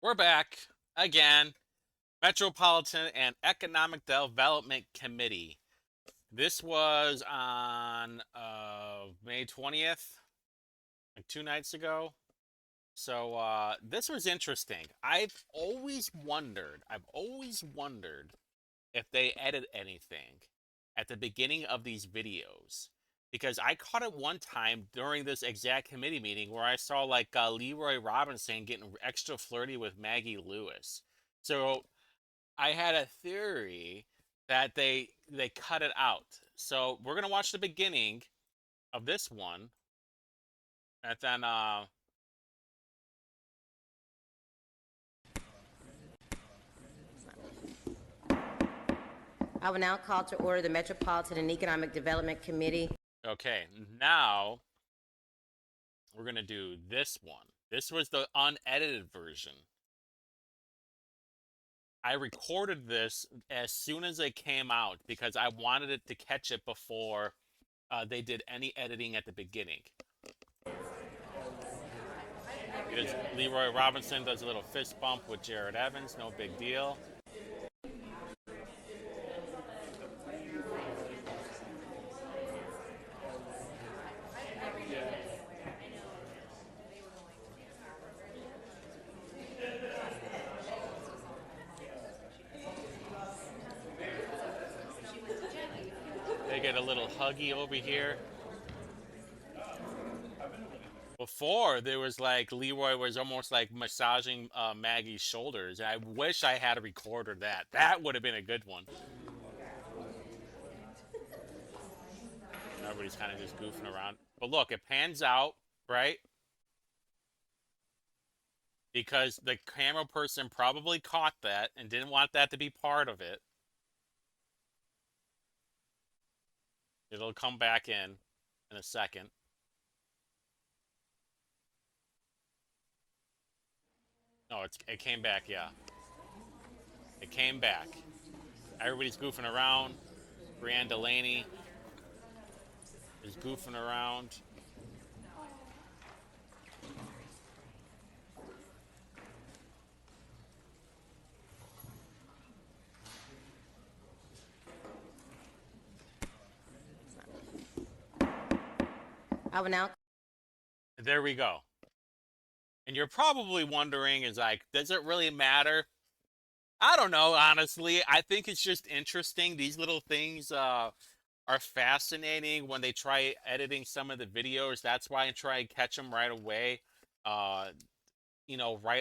We're back again. Metropolitan and Economic Development Committee. This was on May 20th, like 2 nights ago. So this was interesting. I've always wondered if they edit anything at the beginning of these videos. Because I caught it one time during this exact committee meeting where I saw like Leroy Robinson getting extra flirty with Maggie Lewis. So I had a theory that they cut it out. So we're gonna watch the beginning of this one, and then I will now call to order the Metropolitan and Economic Development Committee. okay, now we're gonna do this one. This was the unedited version. I recorded this as soon as it came out because I wanted it to catch it before they did any editing at the beginning. Leroy Robinson does a little fist bump with Jared Evans, no big deal. They get a little huggy over here. Before, there was like Leroy was almost like massaging Maggie's shoulders. I wish I had recorded that. That would have been a good one. Everybody's kind of just goofing around. But look, it pans out, right? Because the camera person probably caught that and didn't want that to be part of it. It'll come back in a second. No, it came back, yeah. It came back. Everybody's goofing around. Brianne Delaney is goofing around. I will now. There we go. And you're probably wondering, is like, does it really matter? I don't know, honestly. I think it's just interesting. These little things are fascinating when they try editing some of the videos. That's why I try and catch them right away. Right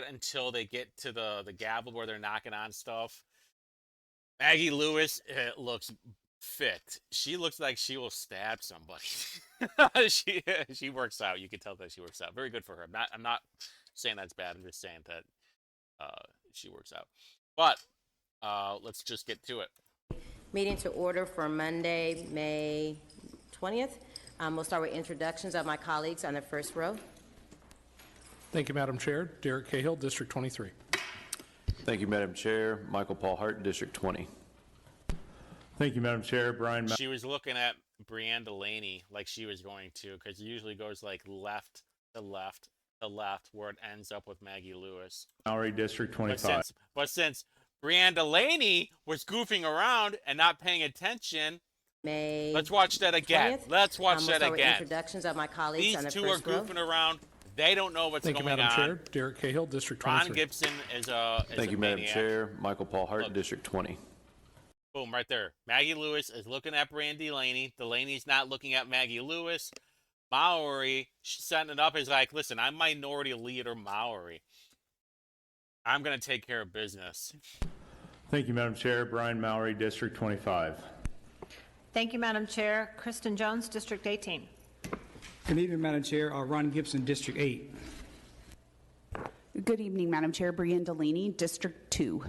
until they get to the gavel where they're knocking on stuff. Maggie Lewis looks fit. She looks like she will stab somebody. she works out. You can tell that she works out. Very good for her. I'm not saying that's bad. I'm just saying that she works out. But let's just get to it. Meeting to order for Monday, May 20th. We'll start with introductions of my colleagues on the first row. Thank you, Madam Chair. Derek Cahill, District 23. Thank you, Madam Chair. Michael Paul Hart, District 20. Thank you, Madam Chair. Brian. She was looking at Brianne Delaney like she was going to, because it usually goes like left to left to left, where it ends up with Maggie Lewis. Mallory, District 25. But since Brianne Delaney was goofing around and not paying attention, let's watch that again. 20th. Let's watch that start with again. Introductions of my colleagues These on the two first are goofing around. They don't know what's Thank going you, Madam on. Chair. Derek Cahill, District 23. Ron Gibson is a Thank you, maniac. Madam Chair. Michael Paul Hart, District 20. Boom, right there. Maggie Lewis is looking at Brianne Delaney. Delaney's not looking at Maggie Lewis. Mallory, she's setting it up, is like, listen, I'm Minority Leader Mallory. I'm going to take care of business. Thank you, Madam Chair. Brian Mallory, District 25. Thank you, Madam Chair. Kristen Jones, District 18. Good evening, Madam Chair. Ron Gibson, District 8. Good evening, Madam Chair. Brianne Delaney, District 2.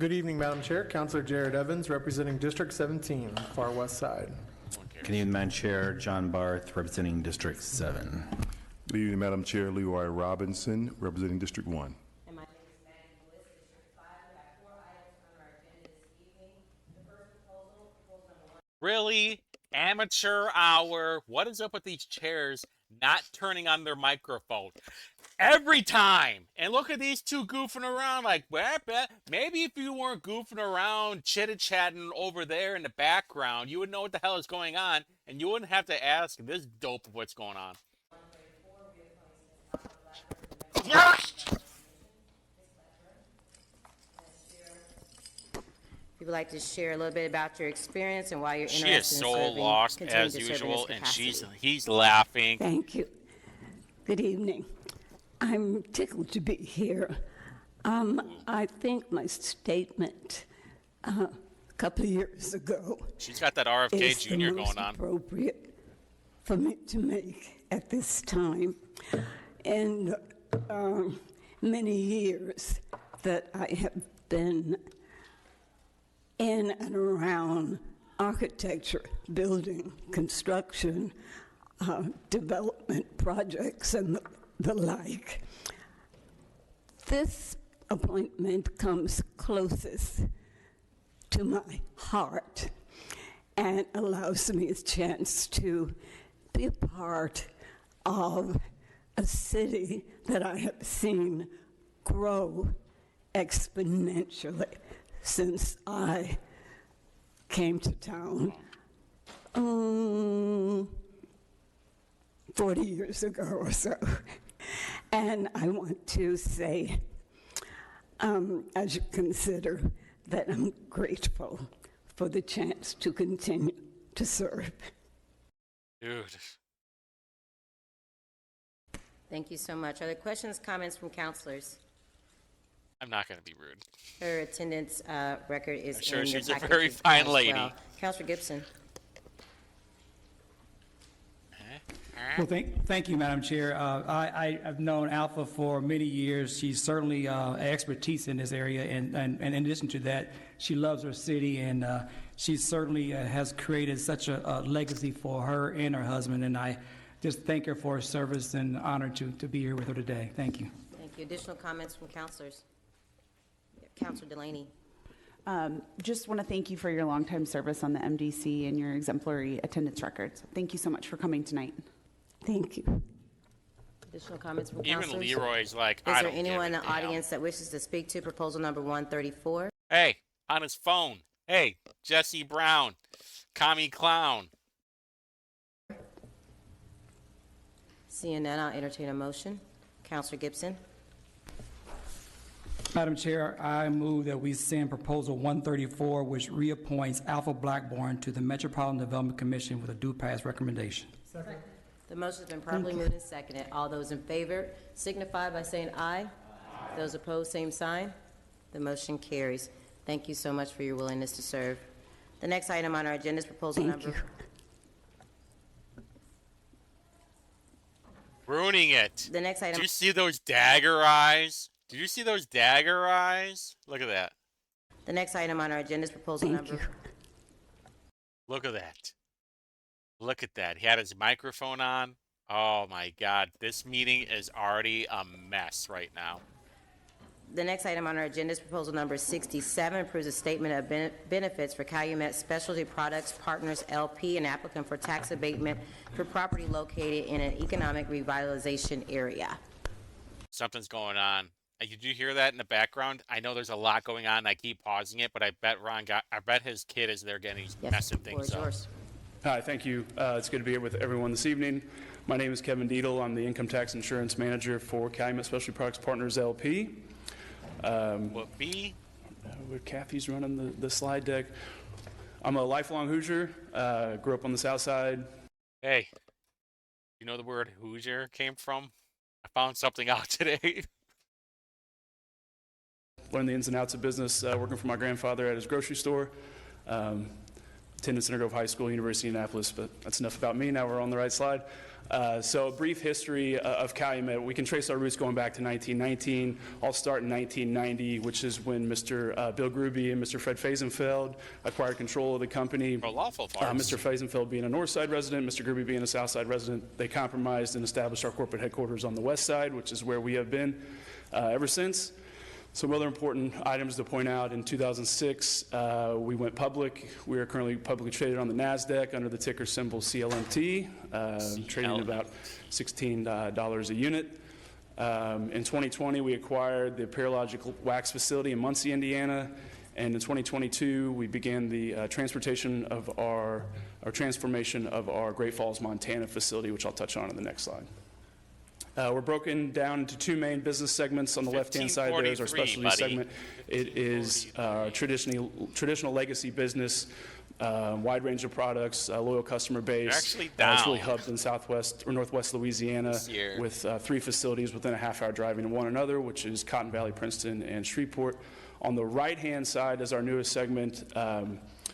Good evening, Madam Chair. Councilor Jared Evans, representing District 17, far west side. Good evening, Madam Chair. John Barth, representing District 7. Good evening, Madam Chair. Leroy Robinson, representing District 1. And my name is Maggie Lewis, District 5. We have 4 items on our agenda this evening. The first proposal number 1. Really? Amateur hour. What is up with these chairs not turning on their microphone? every time. And look at these two goofing around like, well, maybe if you weren't goofing around, chitter-chatting over there in the background, you would know what the hell is going on, and you wouldn't have to ask this dope what's going on. Yes! If you would like to share a little bit about your experience and why you're She interested is in so serving, lost continuing as to serve in this usual, and capacity. he's laughing. Thank you. Good evening. I'm tickled to be here. I think my statement a couple of years ago She's got that RFK is the Jr. most going on. appropriate for me to make at this time. And many years that I have been in and around architecture, building, construction, development projects, and the like. This appointment comes closest to my heart and allows me a chance to be a part of a city that I have seen grow exponentially since I came to town 40 years ago or so. And I want to say, as you consider, that I'm grateful for the chance to continue to serve. Dude. Thank you so much. Are there questions, comments from counselors? I'm not going to be rude. Her attendance record is I'm sure in your she's a package very as fine well. lady. Counselor Gibson. Well, thank you, Madam Chair. I've known Alpha for many years. She's certainly expertise in this area, and in addition to that, she loves her city, and she certainly has created such a legacy for her and her husband, and I just thank her for her service and honored to be here with her today. Thank you. Thank you. Additional comments from counselors? Counselor Delaney. Just want to thank you for your longtime service on the MDC and your exemplary attendance records. Thank you so much for coming tonight. Thank you. Additional comments from Even counselors? Leroy's like, Is I there don't give anyone in a the damn. audience that wishes to speak to proposal number 134? Hey, on his phone. Hey, Jesse Brown, commie clown. Seeing none, I'll entertain a motion. Counselor Gibson. Madam Chair, I move that we send proposal 134, which reappoints Alpha Blackburn to the Metropolitan Development Commission with a due pass recommendation. Second. The motion's been properly moved and seconded. All those in favor signify by saying aye. Those opposed, same sign. The motion carries. Thank you so much for your willingness to serve. The next item on our agenda is proposal Thank number... Ruining it. The next item... Did you see those dagger eyes? Did you see those dagger eyes? Look at that. The next item on our agenda is proposal Thank number... you. Look at that. Look at that. He had his microphone on. Oh my God. This meeting is already a mess right now. The next item on our agenda is proposal number 67, approves a statement of benefits for Calumet Specialty Products Partners LP, an applicant for tax abatement for property located in an economic revitalization area. Something's going on. Did you hear that in the background? I know there's a lot going on. I keep pausing it, but I bet I bet his kid is there getting messing the floor things is up. yours. Hi, thank you. It's good to be here with everyone this evening. My name is Kevin Deedle. I'm the Income Tax Insurance Manager for Calumet Specialty Products Partners LP. What B? Where Kathy's running the slide deck. I'm a lifelong Hoosier. Grew up on the South Side. Hey, you know the word Hoosier came from? I found something out today. Learned the ins and outs of business working for my grandfather at his grocery store. Attended Center Grove High School, University of Indianapolis, but that's enough about me. Now we're on the right slide. So a brief history of Calumet. We can trace our roots going back to 1919. I'll start in 1990, which is when Mr. Bill Gruby and Mr. Fred Fazenfeld acquired control of the company. Lawful farms. Mr. Fazenfeld being a north side resident, Mr. Gruby being a south side resident, they compromised and established our corporate headquarters on the west side, which is where we have been ever since. Some other important items to point out: in 2006, we went public. We are currently publicly traded on the NASDAQ under the ticker symbol CLMT, trading at about $16 a unit. In 2020, we acquired the Paralogic Wax facility in Muncie, Indiana, and in 2022, we began the transformation of our Great Falls, Montana facility, which I'll touch on in the next slide. We're broken down into two main business segments. On the left-hand side there is our specialty segment. It is traditional legacy business, wide range of products, loyal customer base. Actually It's really down. hubbed in southwest or northwest Louisiana with 3 facilities within a half-hour driving of one another, which is Cotton Valley, Princeton, and Shreveport. On the right-hand side is our newest segment.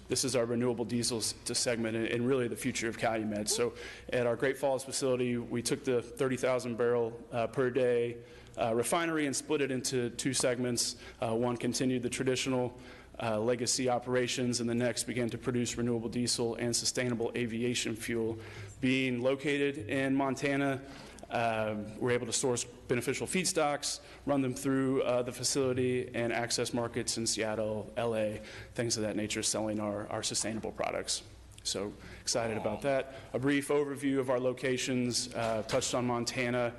This is our renewable diesel segment and really the future of Calumet. So at our Great Falls facility, we took the 30,000 barrel per day refinery and split it into 2 segments. One continued the traditional legacy operations, and the next began to produce renewable diesel and sustainable aviation fuel. Being located in Montana, we're able to source beneficial feedstocks, run them through the facility, and access markets in Seattle, LA, things of that nature, selling our sustainable products. So excited about that. A brief overview of our locations, touched on Montana.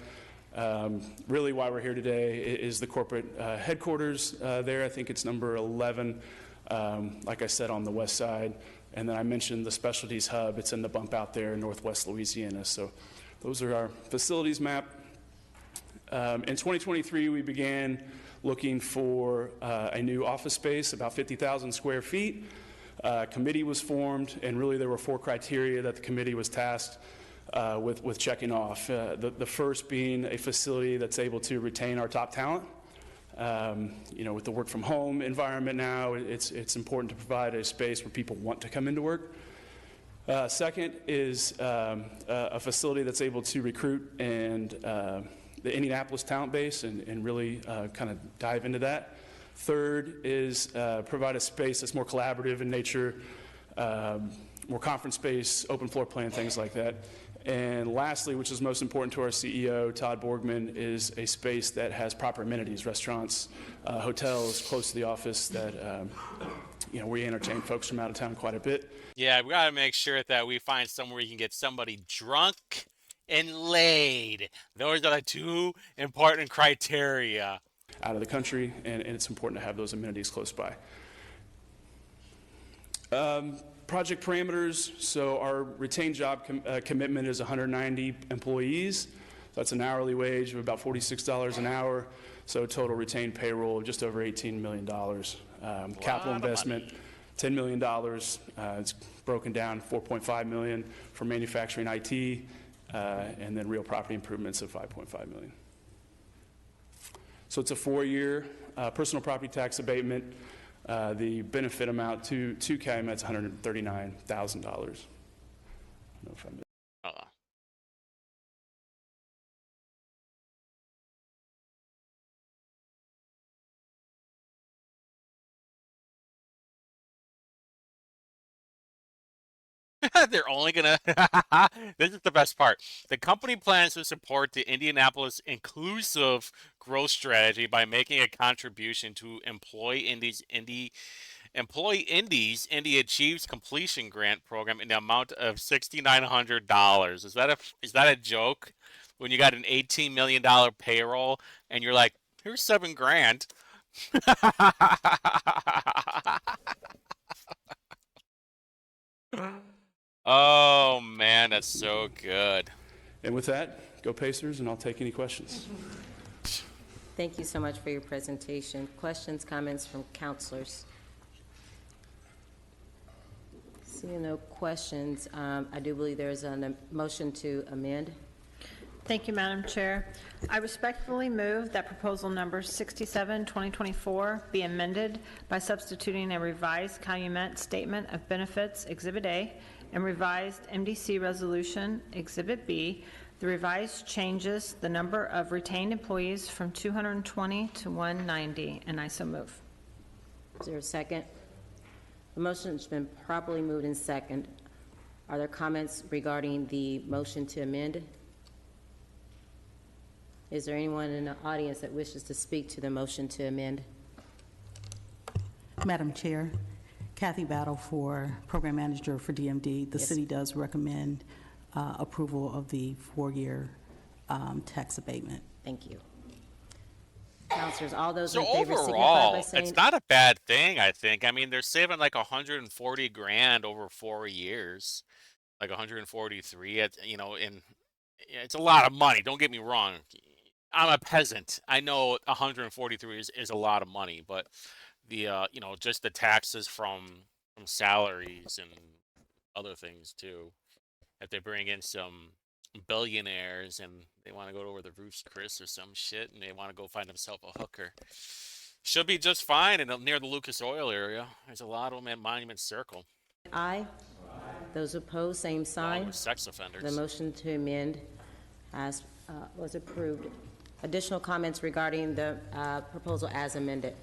Really why we're here today is the corporate headquarters there. I think it's number 11, like I said, on the west side. And then I mentioned the specialties hub. It's in the bump out there in northwest Louisiana. So those are our facilities map. In 2023, we began looking for a new office space, about 50,000 square feet. Committee was formed, and really there were 4 criteria that the committee was tasked with checking off. The first being a facility that's able to retain our top talent. With the work from home environment now, it's important to provide a space where people want to come into work. Second is a facility that's able to recruit and the Indianapolis talent base and really kind of dive into that. Third is provide a space that's more collaborative in nature, more conference space, open floor plan, things like that. And lastly, which is most important to our CEO, Todd Borgman, is a space that has proper amenities, restaurants, hotels close to the office that, we entertain folks from out of town quite a bit. Yeah, we gotta make sure that we find somewhere we can get somebody drunk and laid. Those are the 2 important criteria. Out of the country, and it's important to have those amenities close by. Project parameters, so our retained job commitment is 190 employees. That's an hourly wage of about $46 an hour, so total retained payroll of just over $18 million. Capital investment, $10 million. It's broken down, $4.5 million for manufacturing IT, and then real property improvements of $5.5 million. So it's a 4-year personal property tax abatement. The benefit amount to Calumet's $139,000. They're only gonna. This is the best part. The company plans to support the Indianapolis inclusive growth strategy by making a contribution to Employee Indies Indy Achieves Completion Grant Program in the amount of $6,900. Is that a joke? When you got an $18 million payroll and you're like, here's $7,000. Oh man, that's so good. And with that, go Pacers, and I'll take any questions. Thank you so much for your presentation. Questions, comments from counselors? Seeing no questions, I do believe there is a motion to amend. Thank you, Madam Chair. I respectfully move that proposal number 67, 2024 be amended by substituting a revised Calumet Statement of Benefits, Exhibit A, and revised MDC Resolution, Exhibit B. The revised changes the number of retained employees from 220 to 190, and I so move. Is there a second? The motion has been properly moved in second. Are there comments regarding the motion to amend? Is there anyone in the audience that wishes to speak to the motion to amend? Madam Chair, Kathy Battle for Program Manager for DMD. The city does recommend approval of the 4-year tax abatement. Thank you. Counselors, all those So in favor signify by overall, saying it's not a bad thing, I think. I mean, they're saving like 140 grand over 4 years, like 143 and it's a lot of money. Don't get me wrong. I'm a peasant. I know 143 is a lot of money, but just the taxes from salaries and other things too. If they bring in some billionaires and they want to go over the Roof's Chris or some shit and they want to go find themselves a hooker, should be just fine near the Lucas Oil area. There's a lot of them at Monument Circle. aye. Those opposed, same Along sign. with sex The offenders. motion to amend as was approved. Additional comments regarding the proposal as amended?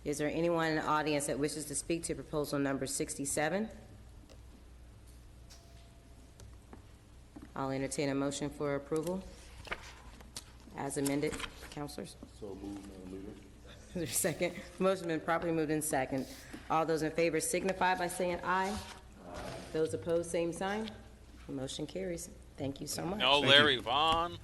Is there anyone in the audience that wishes to speak to proposal number 67? I'll entertain a motion for approval as amended. Councilors? So moved, Madam Leader. Is there a second? Motion been properly moved in second. All those in favor signify by saying aye. Those opposed, same sign. The motion carries. Thank you so much. No Larry Vaughn.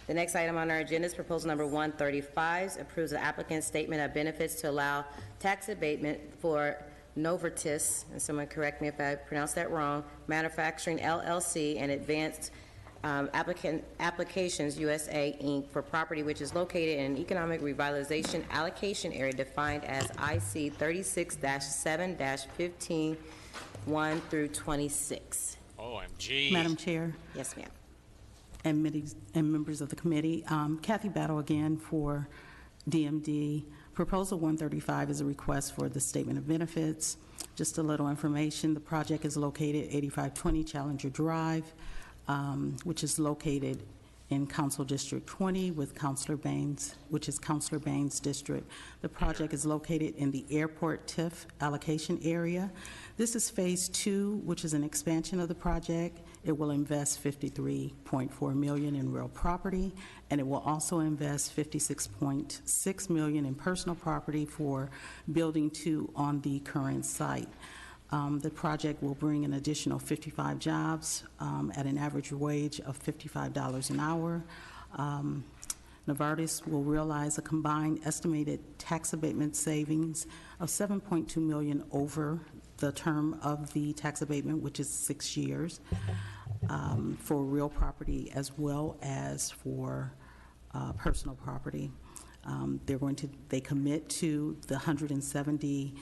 The next item on our agenda is proposal number 135, approves the applicant's statement of benefits to allow tax abatement for Novartis, and someone correct me if I pronounced that wrong, Manufacturing LLC and Advanced Applications USA, Inc., for property which is located in an economic revitalization allocation area defined as IC 36-7-15, 1 through 26. OMG. Madam Chair Yes, ma'am. and members of the committee, Kathy Battle again for DMD. Proposal 135 is a request for the statement of benefits. Just a little information, the project is located 8520 Challenger Drive, which is located in Council District 20 with Councilor Baines, which is Councilor Baines' district. The project is located in the airport TIF allocation area. This is Phase 2, which is an expansion of the project. It will invest $53.4 million in real property, and it will also invest $56.6 million in personal property for Building 2 on the current site. The project will bring an additional 55 jobs at an average wage of $55 an hour. Novartis will realize a combined estimated tax abatement savings of $7.2 million over the term of the tax abatement, which is 6 years, for real property as well as for personal property. They commit to the 170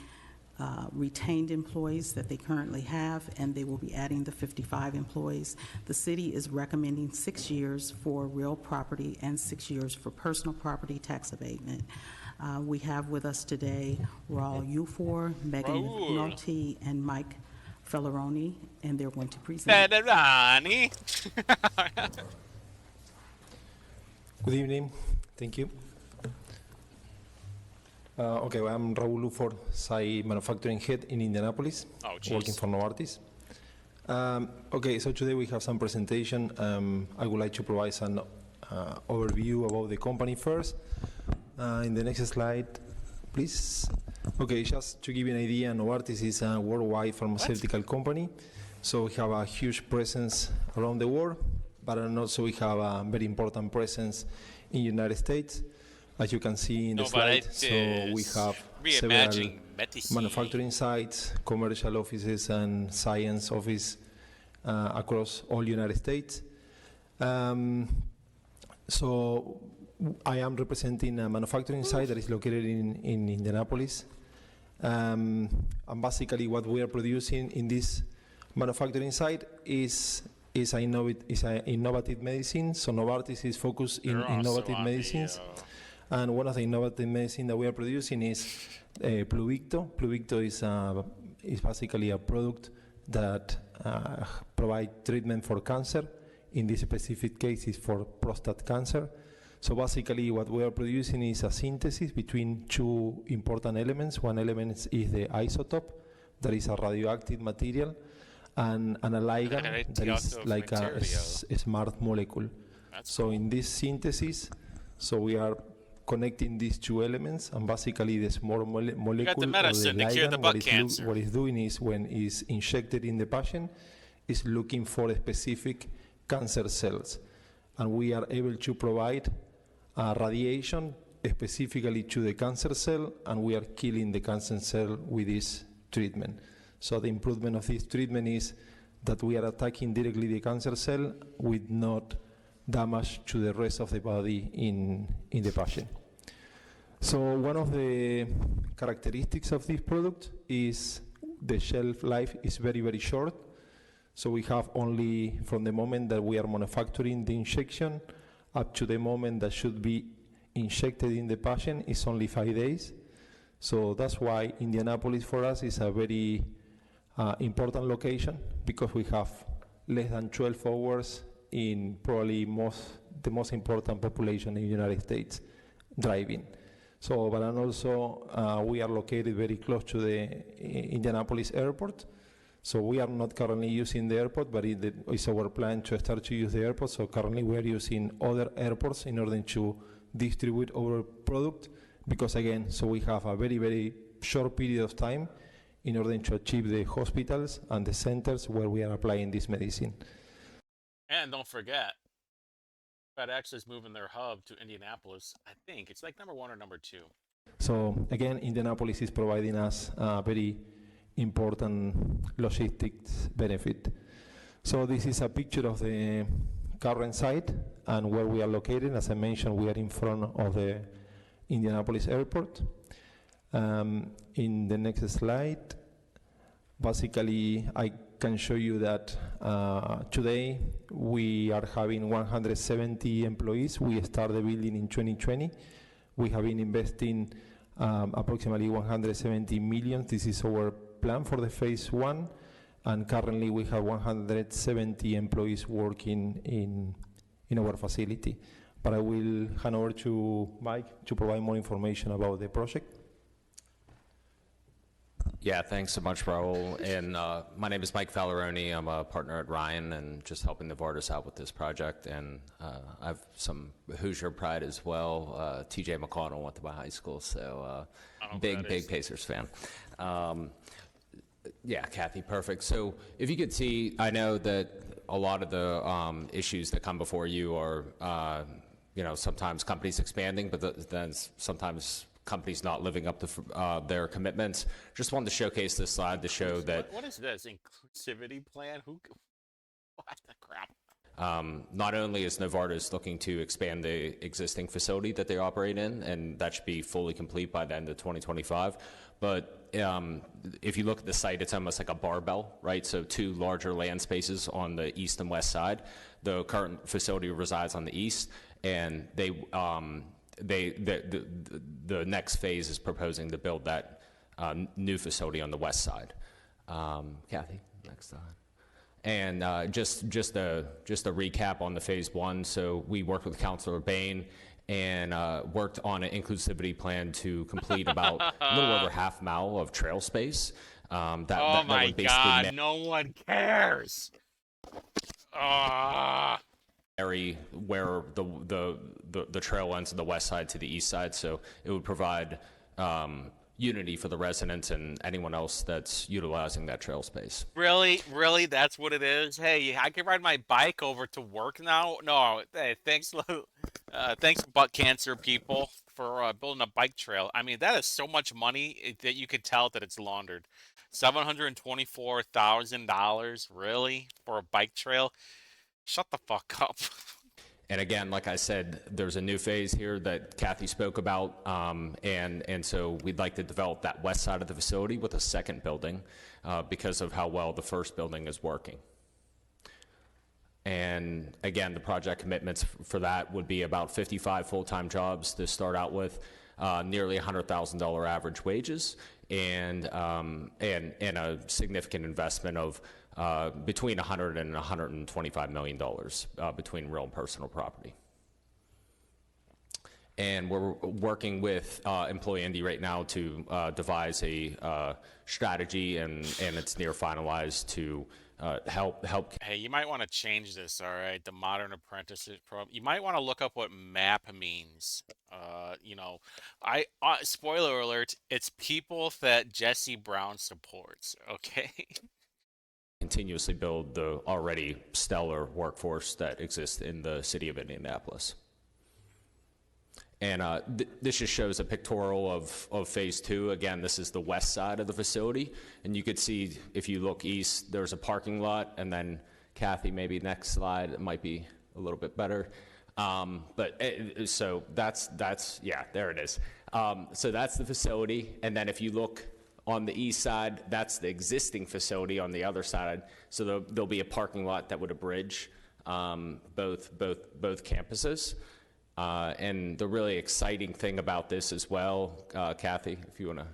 retained employees that they currently have, and they will be adding the 55 employees. The city is recommending 6 years for real property and 6 years for personal property tax abatement. We have with us today Raul Ufor, Megan McNulty, and Mike Felleroni, and they're going to present. Felleroni. Good evening. Thank you. Okay, well, I'm Raul Ufor, site manufacturing head in Indianapolis, working for Novartis. Okay, so today we have some presentation. I would like to provide some overview about the company first. In the next slide, please. Okay, just to give you an idea, Novartis is a worldwide pharmaceutical company. So we have a huge presence around the world, but also we have a very important presence in the United States. As you can see in the slide, so we have several manufacturing sites, commercial offices, and science office across all United States. So I am representing a manufacturing site that is located in Indianapolis. And basically what we are producing in this manufacturing site is an innovative medicine. So Novartis is focused in innovative medicines. And one of the innovative medicine that we are producing is Pluvicto. Pluvicto is basically a product that provides treatment for cancer. In this specific case, is for prostate cancer. So basically what we are producing is a synthesis between two important elements. One element is the isotope, that is a radioactive material, and a ligand that is like a smart molecule. So in this synthesis, so we are connecting these two elements, and basically the small molecule or the ligand, what it's doing is when it's injected in the patient, is looking for specific cancer cells. And we are able to provide radiation specifically to the cancer cell, and we are killing the cancer cell with this treatment. So the improvement of this treatment is that we are attacking directly the cancer cell with not damage to the rest of the body in the patient. So one of the characteristics of this product is the shelf life is very, very short. So we have only from the moment that we are manufacturing the injection up to the moment that should be injected in the patient is only 5 days. So that's why Indianapolis for us is a very important location, because we have less than 12 hours in probably the most important population in the United States driving. So, but and also we are located very close to the Indianapolis airport. So we are not currently using the airport, but it's our plan to start to use the airport. So currently we are using other airports in order to distribute our product, because again, so we have a very, very short period of time in order to achieve the hospitals and the centers where we are applying this medicine. And don't forget, FedEx is moving their hub to Indianapolis. I think it's like number 1 or number 2. So again, Indianapolis is providing us a very important logistics benefit. So this is a picture of the current site and where we are located. As I mentioned, we are in front of the Indianapolis airport. In the next slide, basically I can show you that today we are having 170 employees. We started the building in 2020. We have been investing approximately 170 million. This is our plan for the phase 1, and currently we have 170 employees working in our facility. But I will hand over to Mike to provide more information about the project. Yeah, thanks so much, Raul. And my name is Mike Falleroni. I'm a partner at Ryan and just helping Novartis out with this project. And I have some Hoosier pride as well. TJ McConnell went to my high school, so big Pacers fan. Yeah, Kathy, perfect. So if you could see, I know that a lot of the issues that come before you are, sometimes companies expanding, but then sometimes companies not living up to their commitments. Just wanted to showcase this slide to show that. What is this inclusivity plan? What the crap? Not only is Novartis looking to expand the existing facility that they operate in, and that should be fully complete by the end of 2025, but if you look at the site, it's almost like a barbell, right? So 2 larger land spaces on the east and west side. The current facility resides on the east, and the next phase is proposing to build that new facility on the west side. Kathy, next slide. And just a recap on the phase 1. So we worked with Councilor Bain and worked on an inclusivity plan to complete about a little over half mile of trail space. Oh my God! No one cares. Where the trail ends on the west side to the east side, so it would provide unity for the residents and anyone else that's utilizing that trail space. Really, that's what it is. Hey, I can ride my bike over to work now. No, hey, thanks, butt cancer people, for building a bike trail. I mean, that is so much money that you could tell that it's laundered. $724,000, really, for a bike trail? Shut the fuck up. And again, like I said, there's a new phase here that Kathy spoke about, and so we'd like to develop that west side of the facility with a second building because of how well the first building is working. And again, the project commitments for that would be about 55 full-time jobs to start out with, nearly $100,000 average wages, and a significant investment of between $100 and $125 million between real and personal property. And we're working with Employee Indy right now to devise a strategy, and it's near finalized to help. Hey, you might want to change this, all right? The Modern Apprenticeship program. You might want to look up what MAP means. Spoiler alert, it's people that Jesse Brown supports, okay? Continuously build the already stellar workforce that exists in the city of Indianapolis. And this just shows a pictorial of phase 2. Again, this is the west side of the facility. And you could see, if you look east, there's a parking lot. And then, Kathy, maybe next slide, it might be a little bit better. So that's yeah, there it is. So that's the facility. And then if you look on the east side, that's the existing facility on the other side. So there'll be a parking lot that would abridge both campuses. And the really exciting thing about this as well, Kathy, if you want to,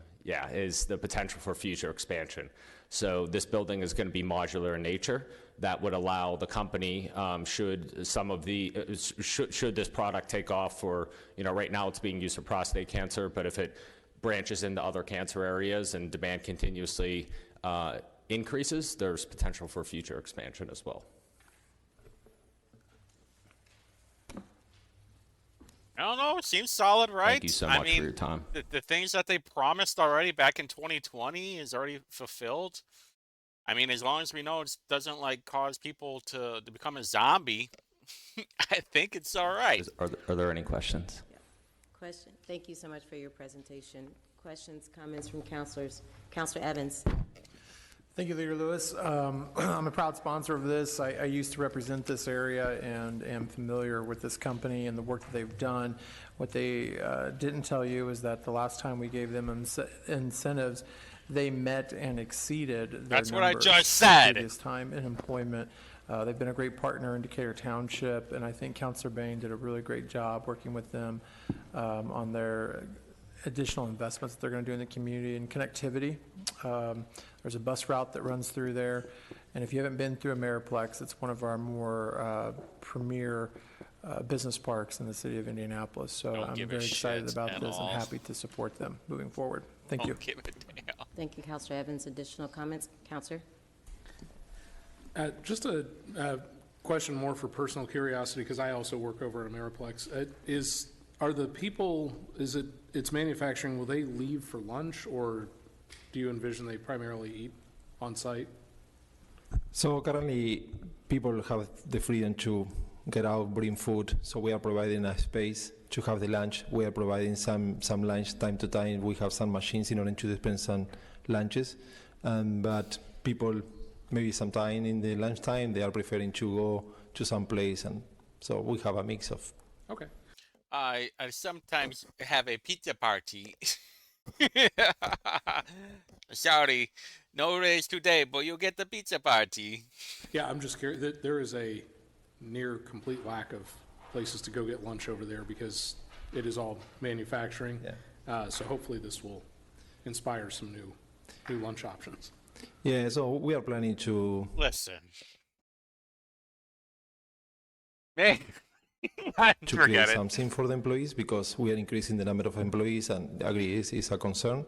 is the potential for future expansion. So this building is going to be modular in nature. That would allow the company, should this product take off for, right now it's being used for prostate cancer, but if it branches into other cancer areas and demand continuously increases, there's potential for future expansion as well. I don't know. It seems solid, right? Thank you so much for your time. The things that they promised already back in 2020 is already fulfilled. I mean, as long as we know it doesn't cause people to become a zombie, I think it's all right. Are there any questions? Question. Thank you so much for your presentation. Questions, comments from councilors. Councilor Evans. Thank you, Leader Lewis. I'm a proud sponsor of this. I used to represent this area and am familiar with this company and the work that they've done. What they didn't tell you is that the last time we gave them incentives, they met and exceeded their That's what I numbers just said. This time in employment. They've been a great partner in Decatur Township, and I think Councilor Bain did a really great job working with them on their additional investments that they're going to do in the community and connectivity. There's a bus route that runs through there, and if you haven't been through Ameriplex, it's one of our more premier business parks in the city of Indianapolis. So I'm very excited about this and happy to support them moving forward. Thank you. Give a damn. Thank you, Councilor Evans. Additional comments, Councilor? Just a question more for personal curiosity, because I also work over at Ameriplex. Are the people, it's manufacturing, will they leave for lunch, or do you envision they primarily eat on site? So currently, people have the freedom to get out, bring food. So we are providing a space to have the lunch. We are providing some lunch time to time. We have some machines in order to dispense some lunches. But people, maybe sometime in the lunchtime, they are preferring to go to some place. And so we have a mix of. Okay. I sometimes have a pizza party. Sorry, no raise today, but you'll get the pizza party. Yeah, I'm just curious. There is a near complete lack of places to go get lunch over there because it is all manufacturing. Yeah. So hopefully this will inspire some new lunch options. Yeah, so we are planning to. Listen. Man. To create something for the employees, because we are increasing the number of employees, and I agree it's a concern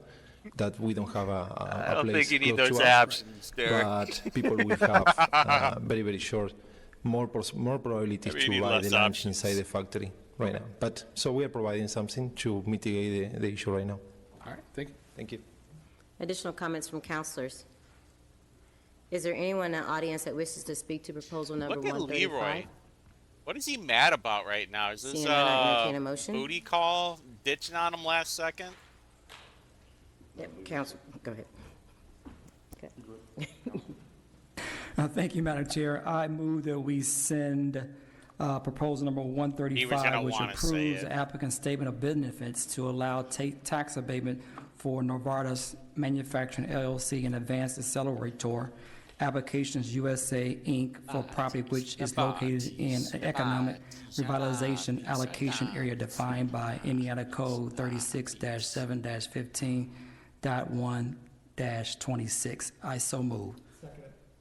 that we don't have a I don't place think you need close those to us, options, Derek. but people will have very, very short, more probability Maybe you to need buy less the lunch options. inside the factory right now. But so we are providing something to mitigate the issue right now. All right, thank you. Thank you. Additional comments from councilors. Is there anyone in the audience that wishes to speak to proposal number Look at 135? Leroy. What is he mad about right now? Is this Seeing none, I entertain a motion. booty call ditching on him last second? Yep, council, go ahead. Thank you, Madam Chair. I move that we send proposal number He was 135, gonna which wanna say approves it. the applicant's statement of benefits to allow tax abatement for Novartis Manufacturing LLC and Advanced Accelerator Applications USA, Inc. for property which is located in an economic revitalization allocation area defined by Indiana Code 36-7-15.1-26. I so move.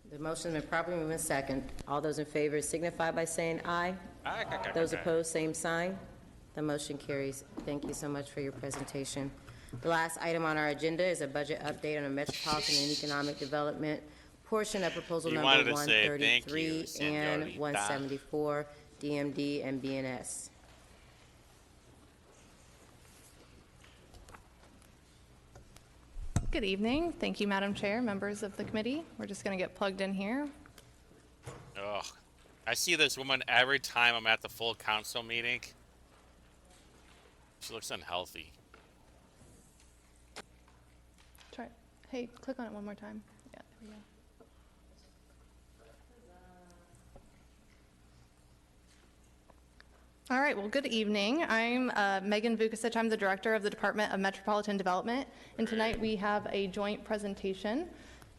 The motion has been properly moved in second. All those in favor signify by saying aye. Those opposed, same sign. The motion carries. Thank you so much for your presentation. The last item on our agenda is a budget update on the Metropolitan and Economic Development portion of proposal You number wanted to say thank 133 you, and señorita. 174, DMD and BNS. Good evening. Thank you, Madam Chair, members of the committee. We're just going to get plugged in here. Ugh. I see this woman every time I'm at the full council meeting. She looks unhealthy. Try. Hey, click on it one more time. Yeah, there we go. All right, well, good evening. I'm Megan Vukasich. I'm the Director of the Department of Metropolitan Development, and tonight we have a joint presentation.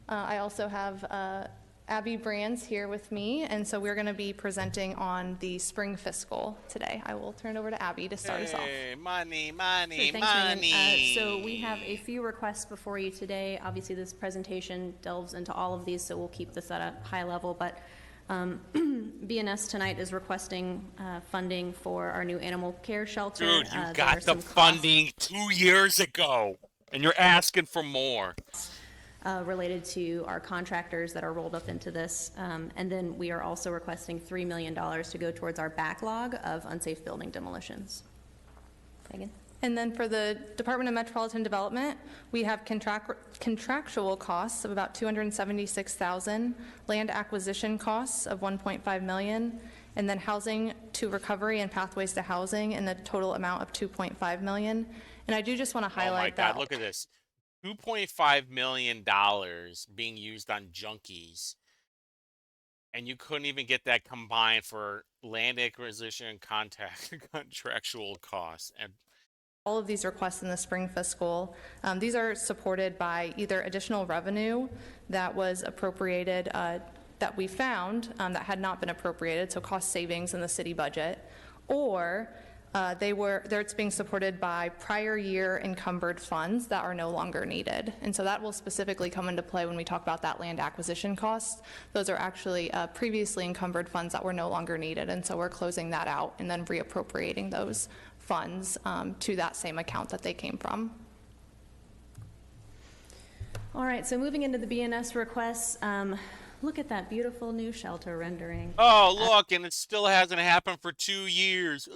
I also have Abby Brands here with me, and so we're going to be presenting on the spring fiscal today. I will turn it over to Abby to start us off. Money, Sure, money, thanks, Megan. money. So we have a few requests before you today. Obviously, this presentation delves into all of these, so we'll keep this at a high level. But BNS tonight is requesting funding for our new animal care shelter. Dude, you There are got the some funding 2 years ago, and you're asking for more. related to our contractors that are rolled up into this. And then we are also requesting $3 million to go towards our backlog of unsafe building demolitions. Megan? And then for the Department of Metropolitan Development, we have contractual costs of about $276,000, land acquisition costs of $1.5 million, and then housing to recovery and pathways to housing in the total amount of $2.5 million. And I do just want to highlight Oh my God, that. look at this. $2.5 million being used on junkies, and you couldn't even get that combined for land acquisition contractual costs. And All of these requests in the spring fiscal, these are supported by either additional revenue that was appropriated, that we found that had not been appropriated, so cost savings in the city budget, or it's being supported by prior year encumbered funds that are no longer needed. And so that will specifically come into play when we talk about that land acquisition cost. Those are actually previously encumbered funds that were no longer needed, and so we're closing that out and then reappropriating those funds to that same account that they came from. All right, so moving into the BNS requests, look at that beautiful new shelter rendering. oh, look, and it still hasn't happened for 2 years.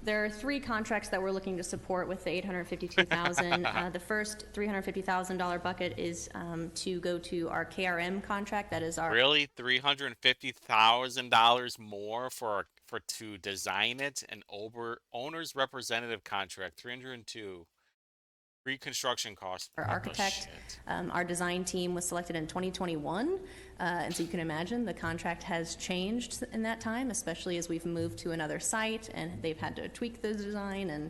There are 3 contracts that we're looking to support with the $852,000. The first $350,000 bucket is to go to our KRM contract. That is our Really, $350,000 more to design it? An owner's representative contract, 302. Pre-construction cost. our What the architect. shit? Our design team was selected in 2021, and so you can imagine the contract has changed in that time, especially as we've moved to another site and they've had to tweak the design and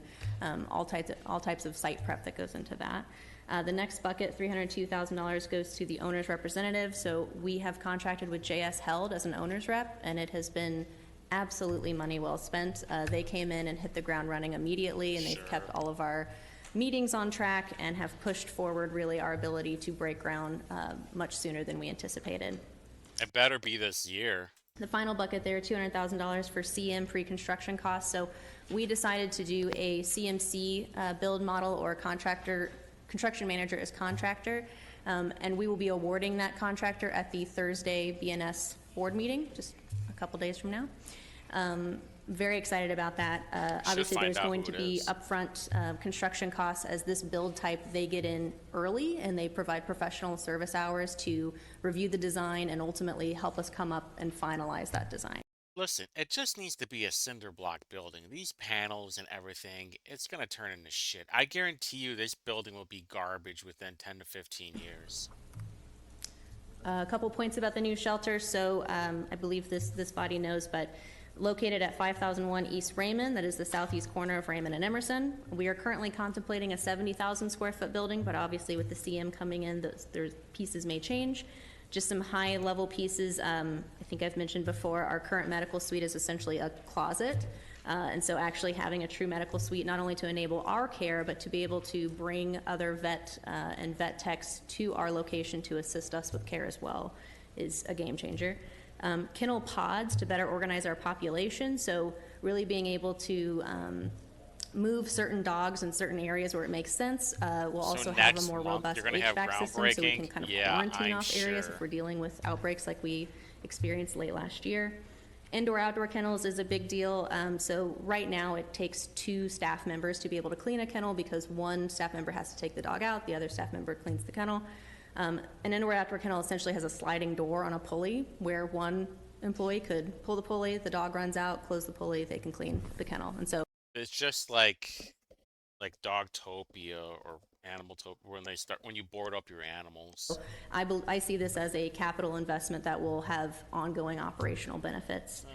all types of site prep that goes into that. The next bucket, $302,000, goes to the owner's representative. So we have contracted with JS Held as an owner's rep, and it has been absolutely money well spent. They came in and hit the ground running immediately, and they've kept all of our meetings on track and have pushed forward really our ability to break ground much sooner than we anticipated. It better be this year. The final bucket there, $200,000 for CM pre-construction costs. So we decided to do a CMC build model, or construction manager as contractor, and we will be awarding that contractor at the Thursday BNS board meeting, just a couple days from now. Very excited about that. Obviously, there's going to be upfront construction costs as this build type. They get in early and they provide professional service hours to review the design and ultimately help us come up and finalize that design. Listen, it just needs to be a cinder block building. These panels and everything, it's going to turn into shit. I guarantee you this building will be garbage within 10 to 15 years. A couple points about the new shelter. So I believe this body knows, but located at 5001 East Raymond, that is the southeast corner of Raymond and Emerson. We are currently contemplating a 70,000 square foot building, but obviously with the CM coming in, their pieces may change. Just some high level pieces. I think I've mentioned before, our current medical suite is essentially a closet. And so actually having a true medical suite, not only to enable our care, but to be able to bring other vet and vet techs to our location to assist us with care as well, is a game changer. Kennel pods to better organize our population, so really being able to move certain dogs in certain areas where it makes sense. We'll also have a more robust HVAC system, so we can kind of quarantine off areas if we're dealing with outbreaks like we experienced late last year. Indoor-outdoor kennels is a big deal. So right now it takes 2 staff members to be able to clean a kennel, because one staff member has to take the dog out, the other staff member cleans the kennel. An indoor-outdoor kennel essentially has a sliding door on a pulley where one employee could pull the pulley, the dog runs out, close the pulley, they can clean the kennel. And so It's just like Dogtopia or Animaltopia when you board up your animals. I see this as a capital investment that will have ongoing operational benefits.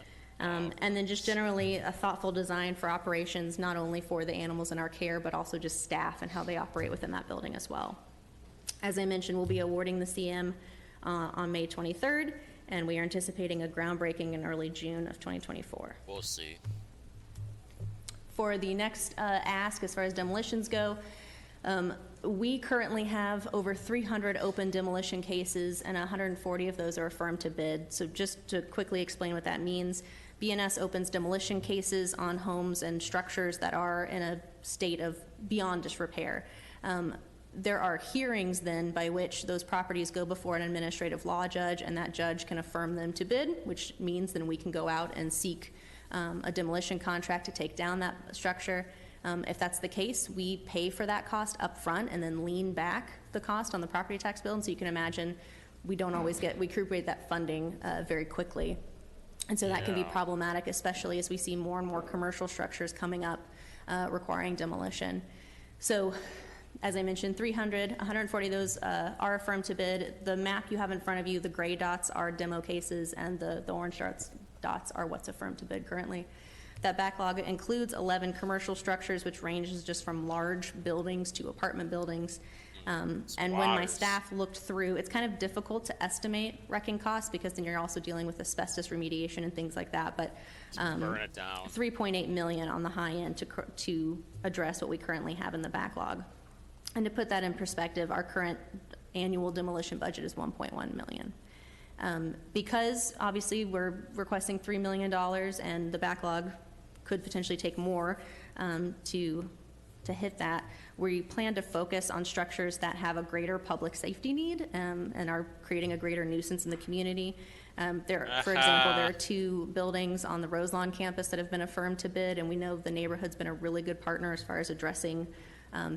And then just generally a thoughtful design for operations, not only for the animals in our care, but also just staff and how they operate within that building as well. As I mentioned, we'll be awarding the CM on May 23rd, and we are anticipating a groundbreaking in early June of 2024. We'll see. For the next ask, as far as demolitions go, we currently have over 300 open demolition cases, and 140 of those are affirmed to bid. So just to quickly explain what that means, BNS opens demolition cases on homes and structures that are in a state of beyond disrepair. There are hearings then by which those properties go before an administrative law judge, and that judge can affirm them to bid, which means then we can go out and seek a demolition contract to take down that structure. If that's the case, we pay for that cost up front and then lean back the cost on the property tax bill. And so you can imagine we recuperate that funding very quickly. And so that can be problematic, especially as we see more and more commercial structures coming up requiring demolition. So as I mentioned, 140 of those are affirmed to bid. The map you have in front of you, the gray dots are demo cases, and the orange dots are what's affirmed to bid currently. That backlog includes 11 commercial structures, which ranges just from large buildings to apartment buildings. And when my staff looked through, it's kind of difficult to estimate wrecking costs because then you're also dealing with asbestos remediation and things like that. But burn it down. $3.8 million on the high end to address what we currently have in the backlog. And to put that in perspective, our current annual demolition budget is $1.1 million. Because obviously we're requesting $3 million and the backlog could potentially take more to hit that, we plan to focus on structures that have a greater public safety need and are creating a greater nuisance in the community. For example, there are 2 buildings on the Roselawn campus that have been affirmed to bid, and we know the neighborhood's been a really good partner as far as addressing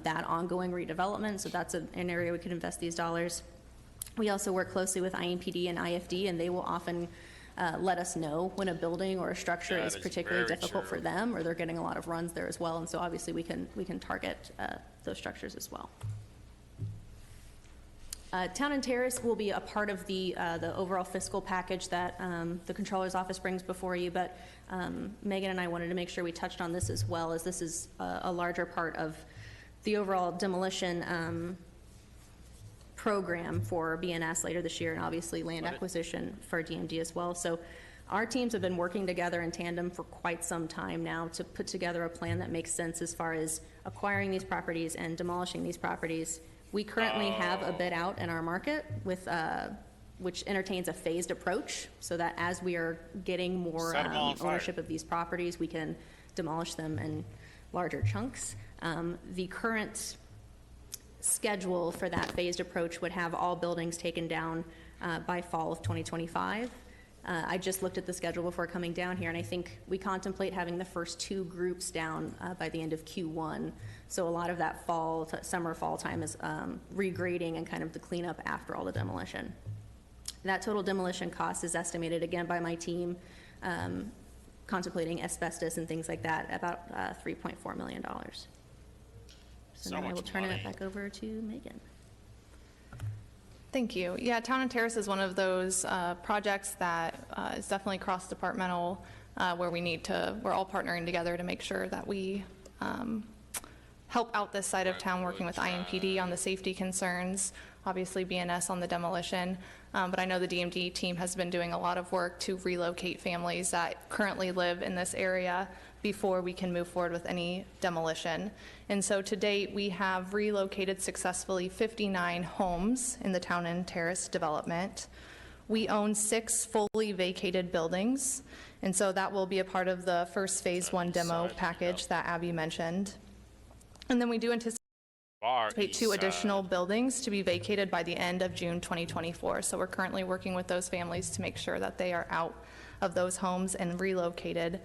that ongoing redevelopment, so that's an area we could invest these dollars. We also work closely with IMPD and IFD, and they will often let us know when a building or a structure is particularly difficult for them, or they're getting a lot of runs there as well, and so obviously we can target those structures as well. Town and Terrace will be a part of the overall fiscal package that the Controller's Office brings before you, but Megan and I wanted to make sure we touched on this as well, as this is a larger part of the overall demolition program for BNS later this year, and obviously land acquisition for DMD as well. So our teams have been working together in tandem for quite some time now to put together a plan that makes sense as far as acquiring these properties and demolishing these properties. We currently have a bid out in our market with which entertains a phased approach, so that as we are getting more ownership of these properties, we can demolish them in larger chunks. The current schedule for that phased approach would have all buildings taken down by fall of 2025. I just looked at the schedule before coming down here, and I think we contemplate having the first 2 groups down by the end of Q1. So a lot of that summer fall time is regrading and kind of the cleanup after all the demolition. That total demolition cost is estimated again by my team, contemplating asbestos and things like that, about $3.4 million. So now I will turn it back over to Megan. Thank you. Yeah, Town and Terrace is one of those projects that is definitely cross-departmental, where we're all partnering together to make sure that we help out this side of town, working with IMPD on the safety concerns, obviously BNS on the demolition. But I know the DMD team has been doing a lot of work to relocate families that currently live in this area before we can move forward with any demolition. And so to date, we have relocated successfully 59 homes in the Town and Terrace development. We own 6 fully vacated buildings, and so that will be a part of the first phase 1 demo package that Abby mentioned. And then we do anticipate 2 additional buildings to be vacated by the end of June 2024. So we're currently working with those families to make sure that they are out of those homes and relocated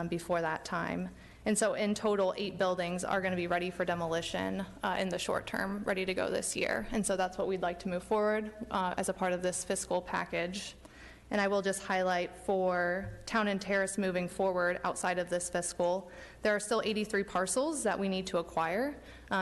before that time. And so in total, 8 buildings are going to be ready for demolition in the short term, ready to go this year. And so that's what we'd like to move forward as a part of this fiscal package. And I will just highlight for Town and Terrace moving forward outside of this fiscal, there are still 83 parcels that we need to acquire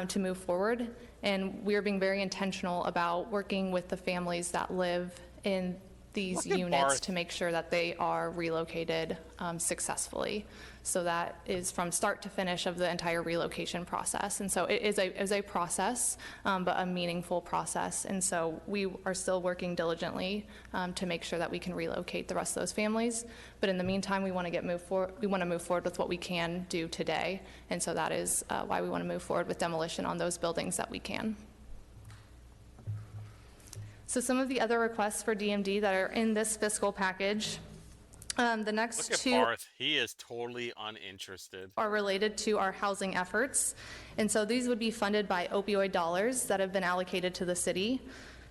to move forward. And we are being very intentional about working with the families that live in these units to make sure that they are relocated successfully. So that is from start to finish of the entire relocation process. And so it is a process, but a meaningful process. And so we are still working diligently to make sure that we can relocate the rest of those families. But in the meantime, we want to move forward with what we can do today. And so that is why we want to move forward with demolition on those buildings that we can. So some of the other requests for DMD that are in this fiscal package, the next Look at two Barth. He is totally uninterested. are related to our housing efforts. And so these would be funded by opioid dollars that have been allocated to the city.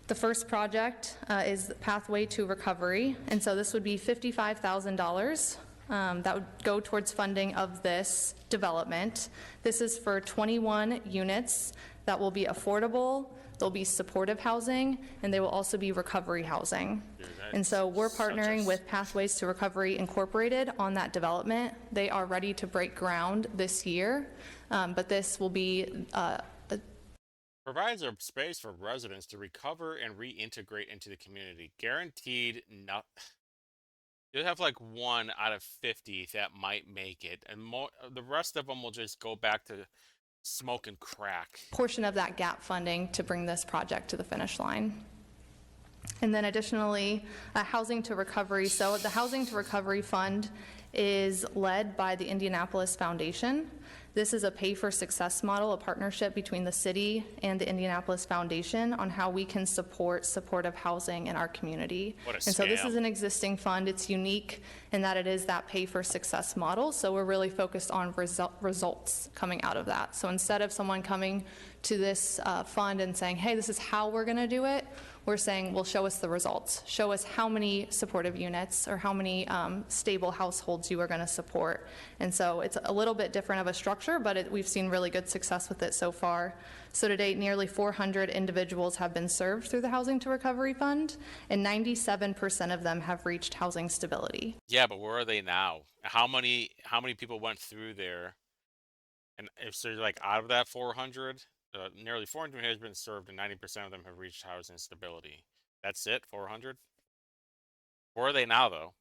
The first project is Pathway to Recovery. And so this would be $55,000 that would go towards funding of this development. This is for 21 units that will be affordable. They'll be supportive housing, and they will also be recovery housing. And so we're partnering with Pathways to Recovery Incorporated on that development. They are ready to break ground this year, but this will be Provides a space for residents to recover and reintegrate into the community. Guaranteed not. You'll have like 1 out of 50 that might make it, and the rest of them will just go back to smoking crack. portion of that gap funding to bring this project to the finish line. And then additionally, Housing to Recovery. So the Housing to Recovery Fund is led by the Indianapolis Foundation. This is a pay-for-success model, a partnership between the city and the Indianapolis Foundation on how we can support supportive housing in our community. What a And so this scam. is an existing fund. It's unique in that it is that pay-for-success model. So we're really focused on results coming out of that. So instead of someone coming to this fund and saying, hey, this is how we're going to do it, we're saying, well, show us the results. Show us how many supportive units or how many stable households you are going to support. And so it's a little bit different of a structure, but we've seen really good success with it so far. So to date, nearly 400 individuals have been served through the Housing to Recovery Fund, and 97% of them have reached housing stability. Yeah, but where are they now? How many people went through there? And if so, like out of that 400, nearly 400 has been served, and 90% of them have reached housing stability. That's it, 400. Where are they now, though?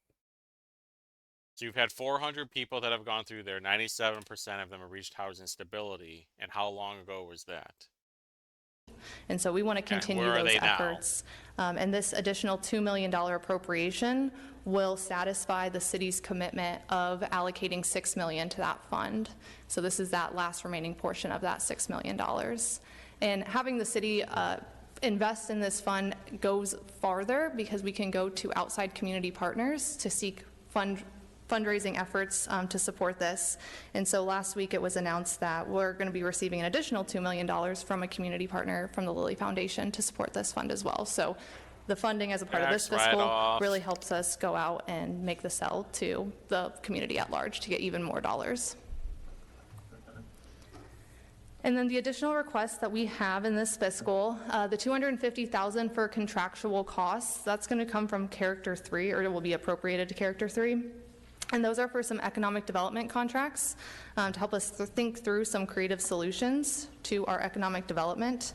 So you've had 400 people that have gone through there. 97% of them have reached housing stability. And how long ago was that? And so we want to continue where are those they now? efforts. And this additional $2 million appropriation will satisfy the city's commitment of allocating $6 million to that fund. So this is that last remaining portion of that $6 million. And having the city invest in this fund goes farther because we can go to outside community partners to seek fundraising efforts to support this. And so last week it was announced that we're going to be receiving an additional $2 million from a community partner from the Lilly Foundation to support this fund as well. So the funding as a part of this fiscal really helps us go out and make the sell to the community at large to get even more dollars. And then the additional requests that we have in this fiscal, the $250,000 for contractual costs, that's going to come from Character 3, or it will be appropriated to Character 3. And those are for some economic development contracts to help us think through some creative solutions to our economic development.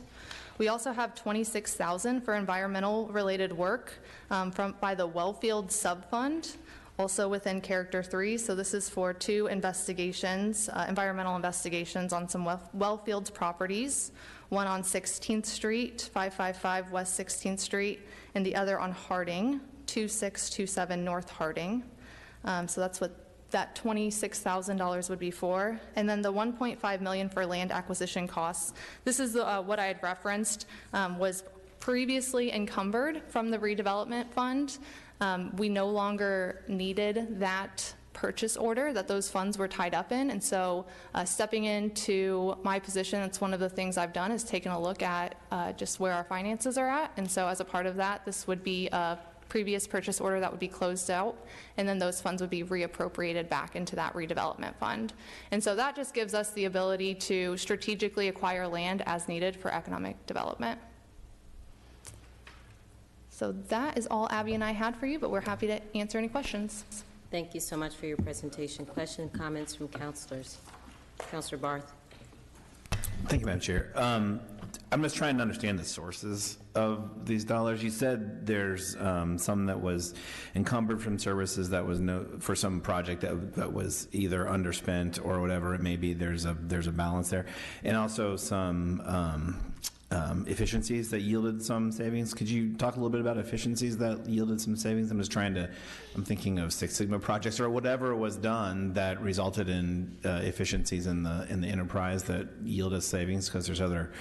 We also have $26,000 for environmental related work by the Wellfield Subfund, also within Character 3. So this is for 2 investigations, environmental investigations on some Wellfields properties, one on 16th Street, 555 West 16th Street, and the other on Harding, 2627 North Harding. So that's what that $26,000 would be for. And then the $1.5 million for land acquisition costs. This is what I had referenced was previously encumbered from the redevelopment fund. We no longer needed that purchase order that those funds were tied up in. And so stepping into my position, that's one of the things I've done is taken a look at just where our finances are at. And so as a part of that, this would be a previous purchase order that would be closed out, and then those funds would be reappropriated back into that redevelopment fund. And so that just gives us the ability to strategically acquire land as needed for economic development. So that is all Abby and I had for you, but we're happy to answer any questions. Thank you so much for your presentation. Questions, comments from councilors? Councilor Barth. Thank you, Madam Chair. I'm just trying to understand the sources of these dollars. You said there's some that was encumbered from services that was for some project that was either underspent or whatever it may be. There's a balance there, and also some efficiencies that yielded some savings. Could you talk a little bit about efficiencies that yielded some savings? I'm thinking of Six Sigma projects or whatever was done that resulted in efficiencies in the enterprise that yielded savings, because there's other,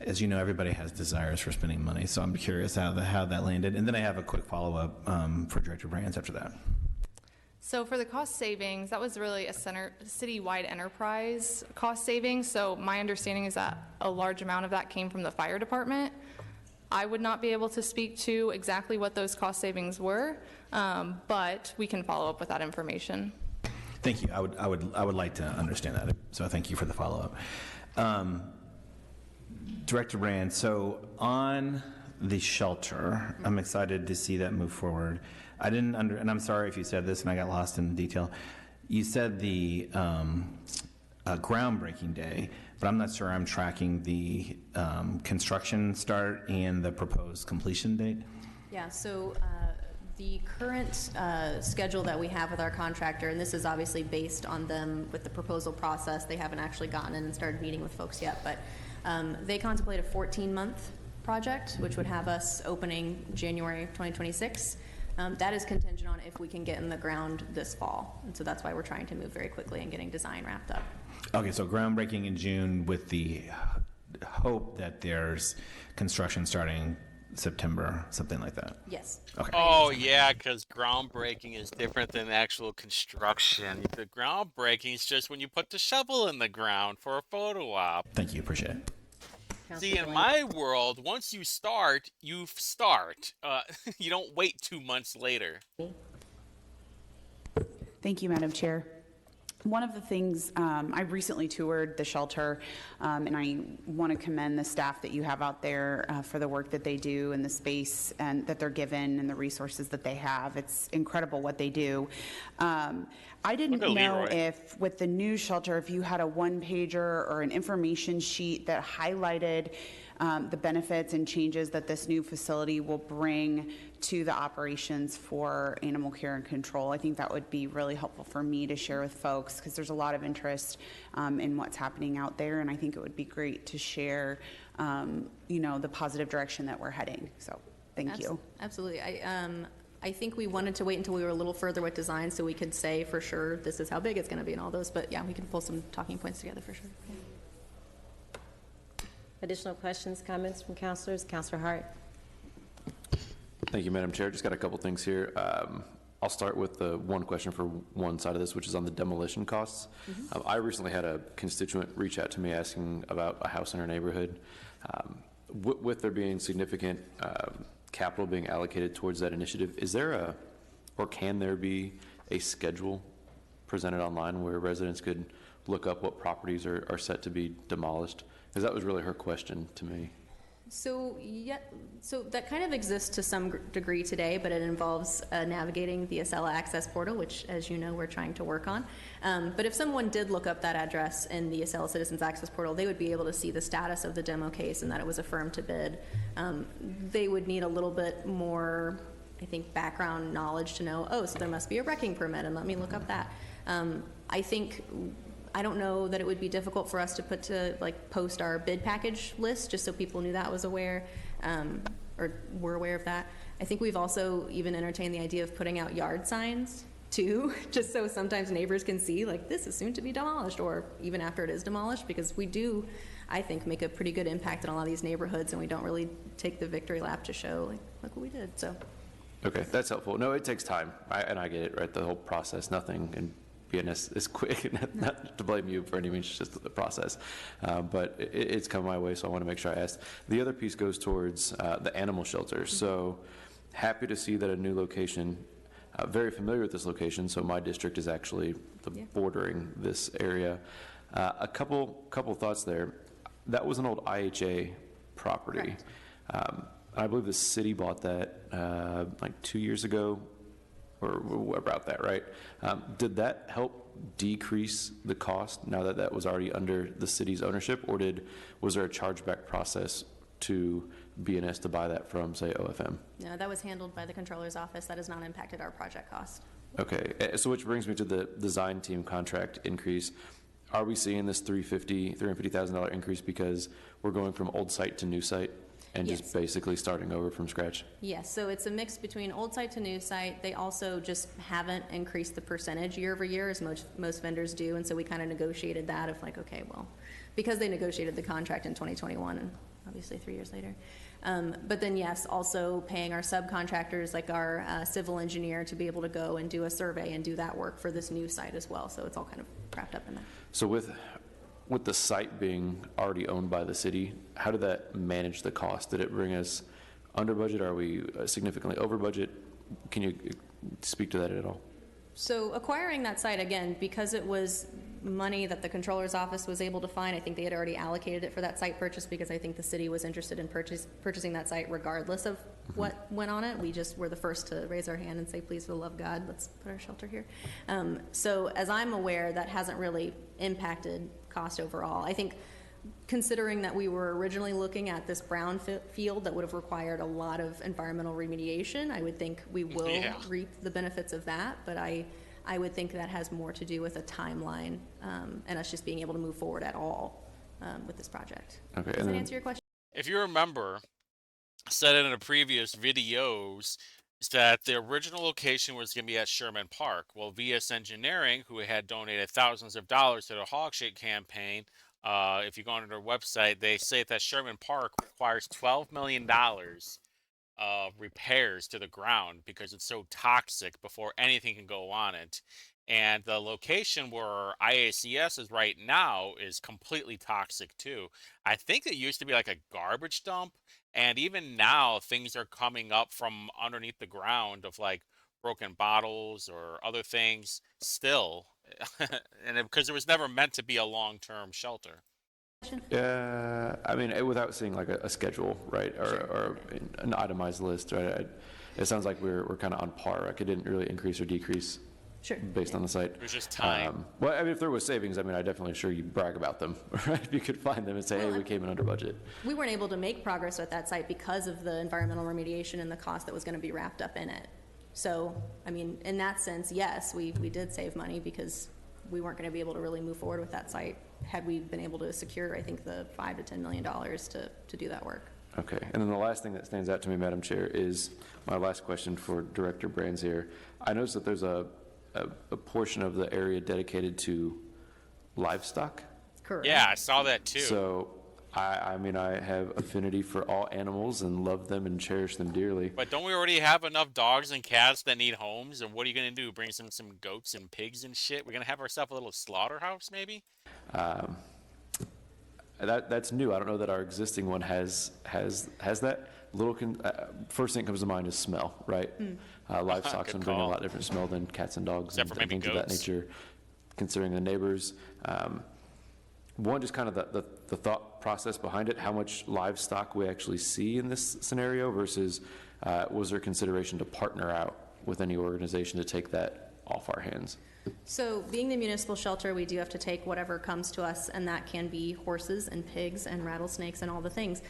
as you know, everybody has desires for spending money. So I'm curious how that landed. And then I have a quick follow-up for Director Brands after that. So for the cost savings, that was really a citywide enterprise cost savings. So my understanding is that a large amount of that came from the fire department. I would not be able to speak to exactly what those cost savings were, but we can follow up with that information. Thank you. I would like to understand that. So thank you for the follow-up. Director Brand, so on the shelter, I'm excited to see that move forward. And I'm sorry if you said this and I got lost in the detail. You said the groundbreaking day, but I'm not sure I'm tracking the construction start and the proposed completion date. Yeah, so the current schedule that we have with our contractor, and this is obviously based on them with the proposal process, they haven't actually gotten in and started meeting with folks yet, but they contemplate a 14-month project, which would have us opening January 2026. That is contingent on if we can get in the ground this fall. And so that's why we're trying to move very quickly and getting design wrapped up. Okay, so groundbreaking in June with the hope that there's construction starting September, something like that. Yes. Okay. Oh, yeah, because groundbreaking is different than actual construction. The groundbreaking is just when you put the shovel in the ground for a photo op. Thank you, appreciate it. See, in my world, once you start, you start. You don't wait 2 months later. Thank you, Madam Chair. One of the things, I recently toured the shelter, and I want to commend the staff that you have out there for the work that they do and the space and that they're given and the resources that they have. It's incredible what they do. I didn't know if with the new shelter, if you had a one-pager or an information sheet that highlighted the benefits and changes that this new facility will bring to the operations for animal care and control. I think that would be really helpful for me to share with folks, because there's a lot of interest in what's happening out there, and I think it would be great to share, the positive direction that we're heading. So thank you. Absolutely. I think we wanted to wait until we were a little further with design so we could say for sure this is how big it's going to be and all those, but yeah, we can pull some talking points together for sure. Yeah. Additional questions, comments from councilors? Councilor Hart. Thank you, Madam Chair. Just got a couple things here. I'll start with the one question for one side of this, which is on the demolition costs. I recently had a constituent reach out to me asking about a house in her neighborhood. With there being significant capital being allocated towards that initiative, is there or can there be a schedule presented online where residents could look up what properties are set to be demolished? Because that was really her question to me. So that kind of exists to some degree today, but it involves navigating the Acela Access Portal, which, as you know, we're trying to work on. But if someone did look up that address in the Acela Citizens Access Portal, they would be able to see the status of the demo case and that it was affirmed to bid. They would need a little bit more, I think, background knowledge to know, oh, so there must be a wrecking permit, and let me look up that. I don't know that it would be difficult for us to post our bid package list just so people knew that was aware, or were aware of that. I think we've also even entertained the idea of putting out yard signs too, just so sometimes neighbors can see like this is soon to be demolished, or even after it is demolished, because we do, I think, make a pretty good impact in a lot of these neighborhoods, and we don't really take the victory lap to show like, look what we did. So. Okay, that's helpful. No, it takes time, and I get it, right? The whole process, nothing and being as quick, not to blame you for any means, just the process. But it's come my way, so I want to make sure I ask. The other piece goes towards the animal shelter. So happy to see that a new location, very familiar with this location, so my district is actually bordering this area. A couple thoughts there. That was an old IHA property. I believe the city bought that like 2 years ago, or about that, right? Did that help decrease the cost now that that was already under the city's ownership, or was there a chargeback process to BNS to buy that from, say, OFM? No, that was handled by the controller's office. That has not impacted our project cost. Okay, so which brings me to the design team contract increase. Are we seeing this $350,000 increase because we're going from old site to new site and Yes. just basically starting over from scratch? Yes, so it's a mix between old site to new site. They also just haven't increased the percentage year over year as most vendors do, and so we kind of negotiated that of like, okay, well, because they negotiated the contract in 2021, and obviously 3 years later. But then, yes, also paying our subcontractors, like our civil engineer, to be able to go and do a survey and do that work for this new site as well. So it's all kind of wrapped up in that. So with the site being already owned by the city, how did that manage the cost? Did it bring us under budget? Are we significantly over budget? Can you speak to that at all? So acquiring that site, again, because it was money that the controller's office was able to find, I think they had already allocated it for that site purchase, because I think the city was interested in purchasing that site regardless of what went on it. We just were the first to raise our hand and say, please, for the love of God, let's put our shelter here. So as I'm aware, that hasn't really impacted cost overall. I think considering that we were originally looking at this brown field that would have required a lot of environmental remediation, I would think we will reap the benefits of that, but I would think that has more to do with a timeline and us just being able to move forward at all with this project. Okay, Does that answer your question? If you remember, I said in the previous videos that the original location was going to be at Sherman Park. Well, VS Engineering, who had donated thousands of dollars to the Hogshake campaign, if you go on their website, they say that Sherman Park requires $12 million of repairs to the ground because it's so toxic before anything can go on it. And the location where IACS is right now is completely toxic too. I think it used to be like a garbage dump, and even now things are coming up from underneath the ground of like broken bottles or other things still. And because it was never meant to be a long-term shelter. I mean, without seeing like a schedule, right, or an itemized list, right? It sounds like we're kind of on par. Like it didn't really increase or decrease based on the site. It was just time. Well, I mean, if there was savings, I mean, I definitely sure you brag about them, right? If you could find them and say, hey, we came in under budget. We weren't able to make progress with that site because of the environmental remediation and the cost that was going to be wrapped up in it. So, I mean, in that sense, yes, we did save money because we weren't going to be able to really move forward with that site had we been able to secure, I think, the $5 to $10 million to do that work. Okay, and then the last thing that stands out to me, Madam Chair, is my last question for Director Brands here. I noticed that there's a portion of the area dedicated to livestock. Correct. Yeah, I saw that too. So, I mean, I have affinity for all animals and love them and cherish them dearly. But don't we already have enough dogs and cats that need homes? And what are you going to do? Bring some goats and pigs and shit? We're going to have ourselves a little slaughterhouse, maybe? That's new. I don't know that our existing one has that. First thing that comes to mind is smell, right? Livestock's Good bring a call. lot different smell than cats and dogs Except and for maybe things of that goats. nature, considering the neighbors. One, just kind of the thought process behind it, how much livestock we actually see in this scenario versus was there consideration to partner out with any organization to take that off our hands? So being the municipal shelter, we do have to take whatever comes to us, and that can be horses and pigs and rattlesnakes and all the things.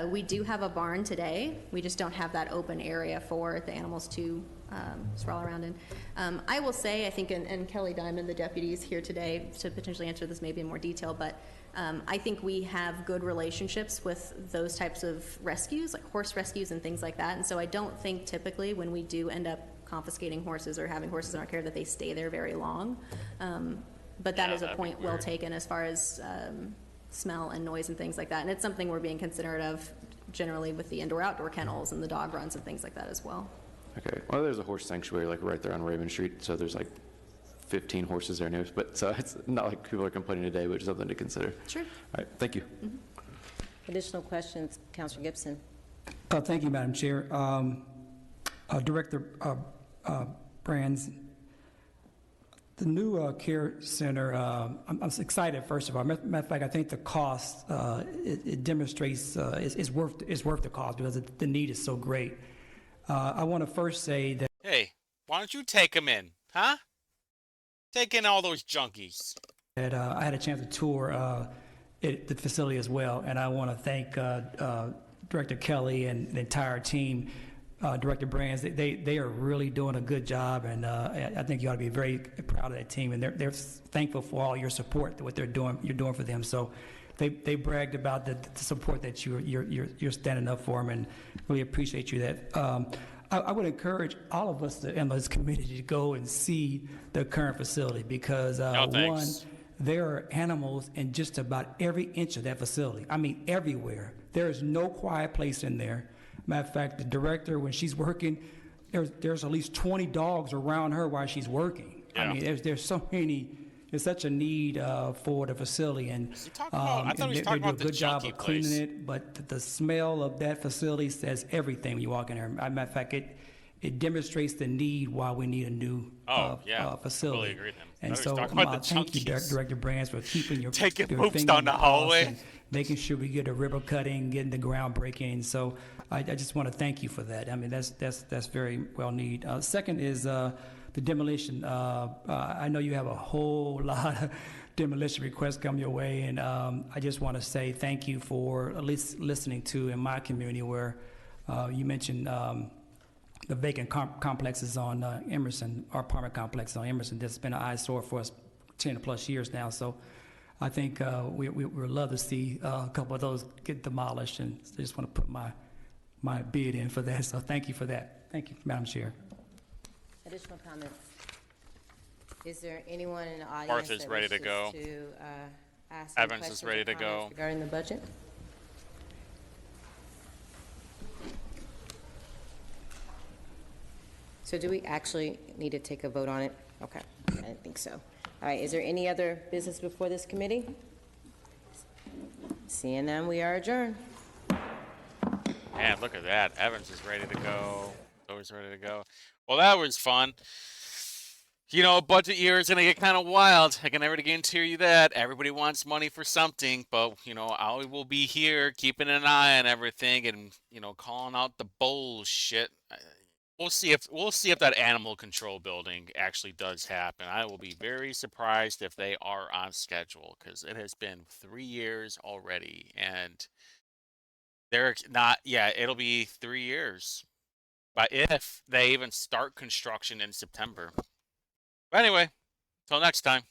We do have a barn today. We just don't have that open area for the animals to sprawl around in. I will say, I think, and Kelly Diamond, the deputy, is here today to potentially answer this maybe in more detail, but I think we have good relationships with those types of rescues, like horse rescues and things like that. And so I don't think typically when we do end up confiscating horses or having horses in our care that they stay there very long. But that is a point well taken as far as smell and noise and things like that. And it's something we're being considerate of generally with the indoor-outdoor kennels and the dog runs and things like that as well. Okay. Well, there's a horse sanctuary like right there on Raymond Street, so there's like 15 horses there, but so it's not like people are complaining today, but just something to consider. Sure. All right. Thank you. Mm-hmm. Additional questions, Councilor Gibson? Thank you, Madam Chair. Director Brands, The new care center, I'm excited, first of all. Matter of fact, I think the cost, it demonstrates it's worth the cost because the need is so great. I want to first say that Hey, why don't you take them in, huh? Take in all those junkies. I had a chance to tour the facility as well, and I want to thank Director Kelly and the entire team, Director Brands. They are really doing a good job, and I think you ought to be very proud of that team, and they're thankful for all your support, what you're doing for them. So they bragged about the support that you're standing up for them, and really appreciate you that. I would encourage all of us in this community to go and see the current facility because one, there are animals in just about every inch of that facility. I mean, everywhere. There is no quiet place in there. Matter of fact, the director, when she's working, there's at least 20 dogs around her while she's working. Yeah. I mean, there's so many. There's such a need for the facility, and they do a good job of cleaning it. But the smell of that facility says everything when you walk in there. Matter of fact, it demonstrates the need why we need a new facility. I agree with him. And so thank you, Director Brands, for keeping your taking your poops finger down the on hallway, and making sure we get a river cutting, getting the ground breaking. So I just want to thank you for that. I mean, that's very well needed. Second is the demolition. I know you have a whole lot of demolition requests come your way, and I just want to say thank you for at least listening to in my community where you mentioned the vacant complexes on Emerson, our apartment complexes on Emerson. That's been an eyesore for us 10 plus years now. So I think we would love to see a couple of those get demolished, and I just want to put my bid in for that. So thank you for that. Thank you, Madam Chair. Additional comments? Is there anyone in the audience Martha's that ready to wishes go. to ask any Evans questions is ready or to comments go. regarding the budget? So do we actually need to take a vote on it? Okay, I didn't think so. All right, is there any other business before this committee? Seeing none, we are adjourned. Man, look at that. Evans is ready to go. Always ready to go. Well, that was fun. You know, budget year is going to get kind of wild. I can never guarantee you that. Everybody wants money for something, but, you know, I will be here keeping an eye on everything and, you know, calling out the bullshit. We'll see if that animal control building actually does happen. I will be very surprised if they are on schedule because it has been 3 years already, and they're not. Yeah, it'll be 3 years, but if they even start construction in September. But anyway, till next time.